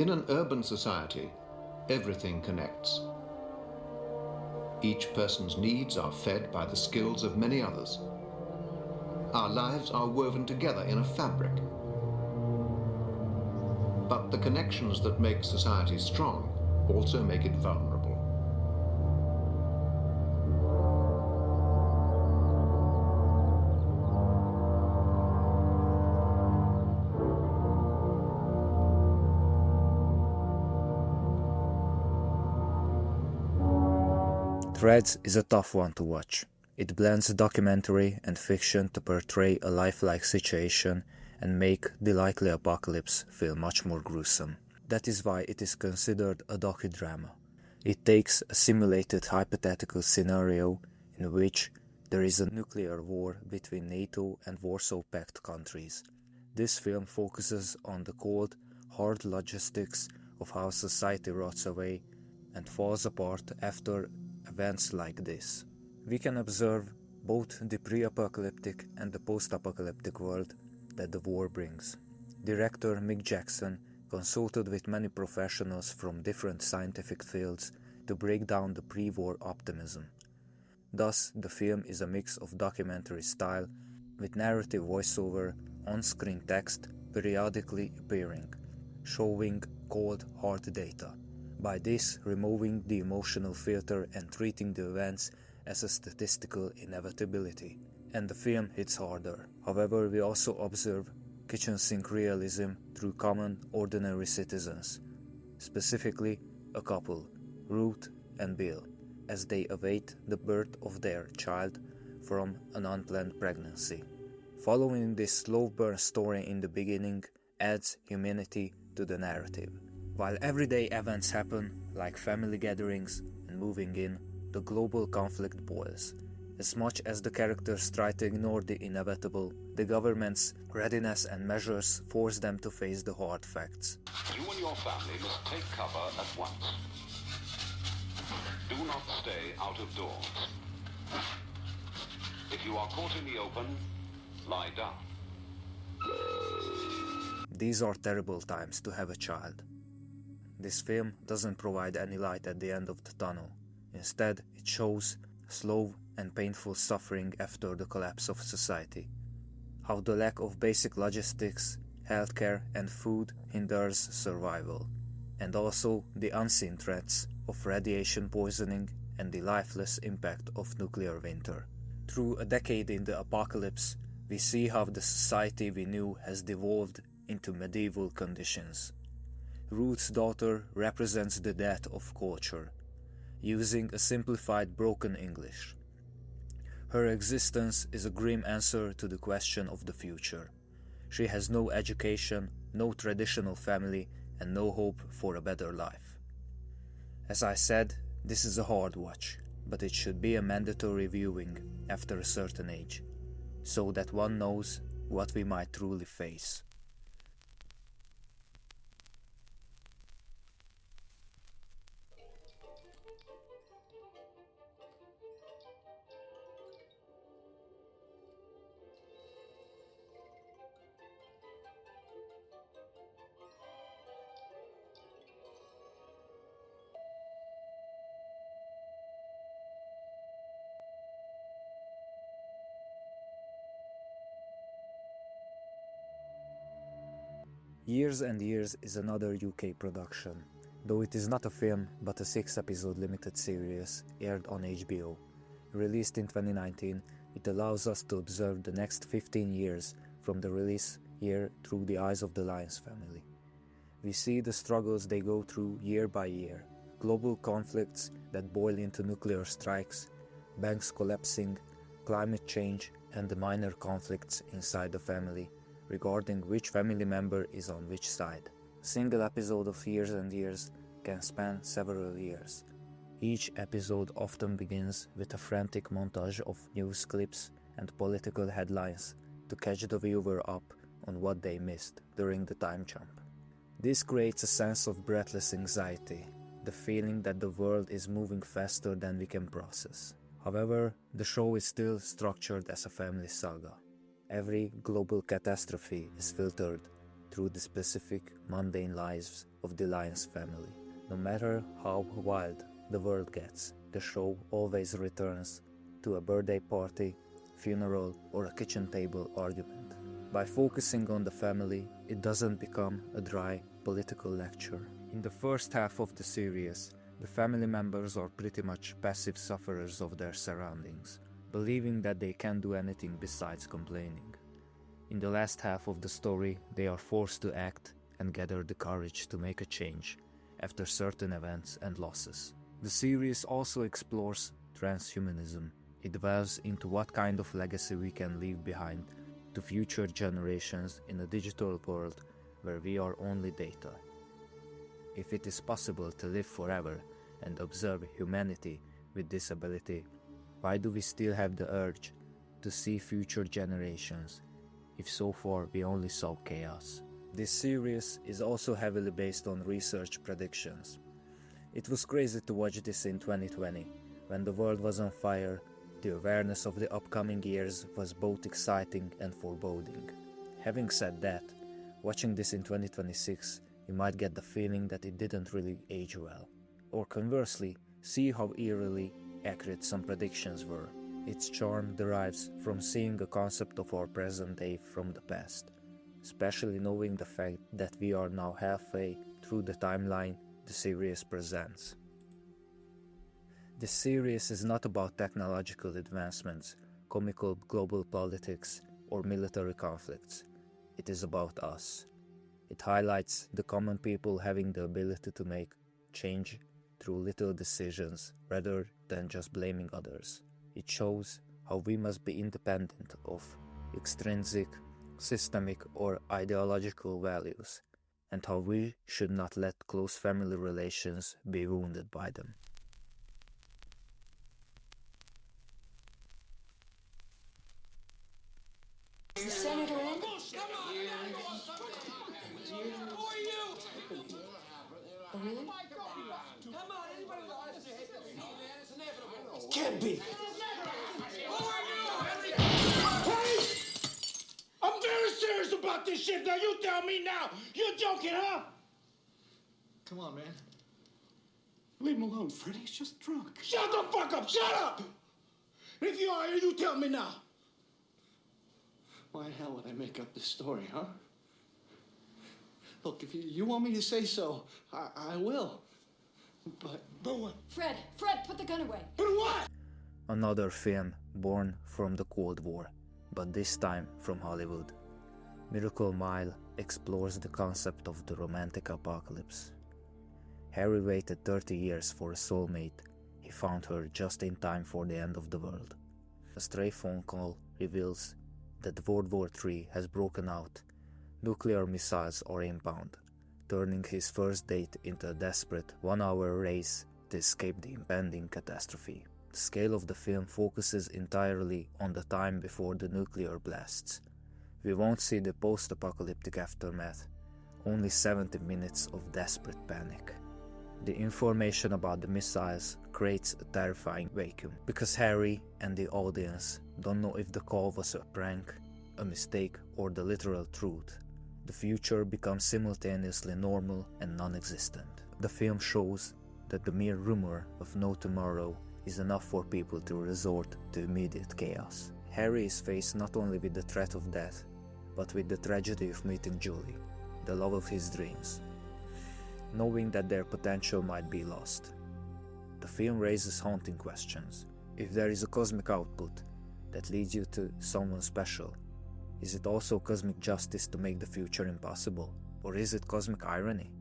In an urban society, everything connects. Each person's needs are fed by the skills of many others. Our lives are woven together in a fabric. But the connections that make society strong also make it vulnerable. Threads is a tough one to watch. It blends documentary and fiction to portray a lifelike situation and make the likely apocalypse feel much more gruesome. That is why it is considered a docudrama. It takes a simulated hypothetical scenario in which there is a nuclear war between NATO and Warsaw Pact countries. This film focuses on the cold, hard logistics of how society rots away and falls apart after events like this. We can observe both the pre-apocalyptic and the post-apocalyptic world that the war brings. Director Mick Jackson consulted with many professionals from different scientific fields to break down the pre-war optimism. Thus, the film is a mix of documentary style with narrative voiceover, on-screen text periodically appearing, showing cold, hard data. By this, removing the emotional filter and treating the events as a statistical inevitability. And the film hits harder. However, we also observe kitchen sink realism through common, ordinary citizens, specifically a couple, Ruth and Bill, as they await the birth of their child from an unplanned pregnancy. Following this slow burn story in the beginning adds humanity to the narrative. While everyday events happen, like family gatherings and moving in, the global conflict boils. As much as the characters try to ignore the inevitable, the government's readiness and measures force them to face the hard facts. You and your family must take cover at once. Do not stay out of doors. If you are caught in the open, lie down. These are terrible times to have a child. This film doesn't provide any light at the end of the tunnel. Instead, it shows slow and painful suffering after the collapse of society. How the lack of basic logistics, healthcare and food hinders survival. And also the unseen threats of radiation poisoning and the lifeless impact of nuclear winter. Through a decade in the apocalypse, we see how the society we knew has devolved into medieval conditions. Ruth's daughter represents the death of culture, using a simplified broken English. Her existence is a grim answer to the question of the future. She has no education, no traditional family, and no hope for a better life. As I said, this is a hard watch, but it should be a mandatory viewing after a certain age, so that one knows what we might truly face. Years and Years is another UK production, though it is not a film but a 6-episode limited series aired on HBO. Released in 2019, it allows us to observe the next 15 years from the release year through the eyes of the Lyons family. We see the struggles they go through year by year, global conflicts that boil into nuclear strikes, banks collapsing, climate change, and the minor conflicts inside the family regarding which family member is on which side. A single episode of Years and Years can span several years. Each episode often begins with a frantic montage of news clips and political headlines to catch the viewer up on what they missed during the time jump. This creates a sense of breathless anxiety, the feeling that the world is moving faster than we can process. However, the show is still structured as a family saga. Every global catastrophe is filtered through the specific, mundane lives of the Lyons family. No matter how wild the world gets, the show always returns to a birthday party, funeral, or a kitchen table argument. By focusing on the family, it doesn't become a dry political lecture. In the first half of the series, the family members are pretty much passive sufferers of their surroundings, believing that they can't do anything besides complaining. In the last half of the story, they are forced to act and gather the courage to make a change after certain events and losses. The series also explores transhumanism. It delves into what kind of legacy we can leave behind to future generations in a digital world where we are only data. If it is possible to live forever and observe humanity with this ability, why do we still have the urge to see future generations if so far we only saw chaos? This series is also heavily based on research predictions. It was crazy to watch this in 2020, when the world was on fire. The awareness of the upcoming years was both exciting and foreboding. Having said that, watching this in 2026, you might get the feeling that it didn't really age well. Or conversely, see how eerily accurate some predictions were. Its charm derives from seeing a concept of our present day from the past, especially knowing the fact that we are now halfway through the timeline the series presents. This series is not about technological advancements, comical global politics, or military conflicts. It is about us. It highlights the common people having the ability to make change through little decisions rather than just blaming others. It shows how we must be independent of extrinsic, systemic, or ideological values, and how we should not let close family relations be wounded by them. Is the senator in? Oh, really? Can't be. I'm very serious about this shit. Now you tell me now. You're joking, huh? Come on, man. Leave him alone, Freddy. He's just drunk. Shut the fuck up! Shut up! If you are, you tell me now. Why the hell would I make up this story, huh? Look, if you want me to say so, I will. But what? Fred, put the gun away. But what? Another film born from the Cold War, but this time from Hollywood. Miracle Mile explores the concept of the romantic apocalypse. Harry waited 30 years for a soulmate. He found her just in time for the end of the world. A stray phone call reveals that World War III has broken out. Nuclear missiles are inbound, turning his first date into a desperate one-hour race to escape the impending catastrophe. The scale of the film focuses entirely on the time before the nuclear blasts. We won't see the post-apocalyptic aftermath, only 70 minutes of desperate panic. The information about the missiles creates a terrifying vacuum, because Harry and the audience don't know if the call was a prank, a mistake, or the literal truth. The future becomes simultaneously normal and non-existent. The film shows that the mere rumor of no tomorrow is enough for people to resort to immediate chaos. Harry is faced not only with the threat of death, but with the tragedy of meeting Julie, the love of his dreams, knowing that their potential might be lost. The film raises haunting questions. If there is a cosmic output that leads you to someone special, is it also cosmic justice to make the future impossible? Or is it cosmic irony?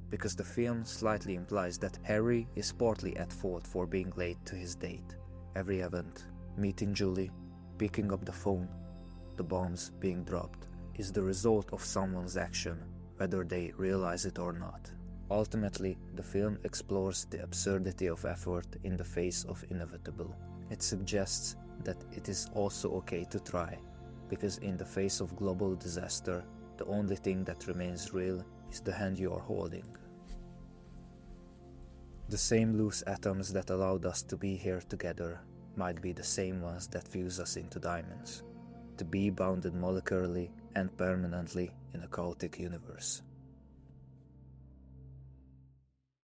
Because the film slightly implies that Harry is partly at fault for being late to his date. Every event, meeting Julie, picking up the phone, the bombs being dropped, is the result of someone's action, whether they realize it or not. Ultimately, the film explores the absurdity of effort in the face of inevitable. It suggests that it is also okay to try, because in the face of global disaster, the only thing that remains real is the hand you are holding. The same loose atoms that allowed us to be here together might be the same ones that fuse us into diamonds. To be bounded molecularly and permanently in a chaotic universe.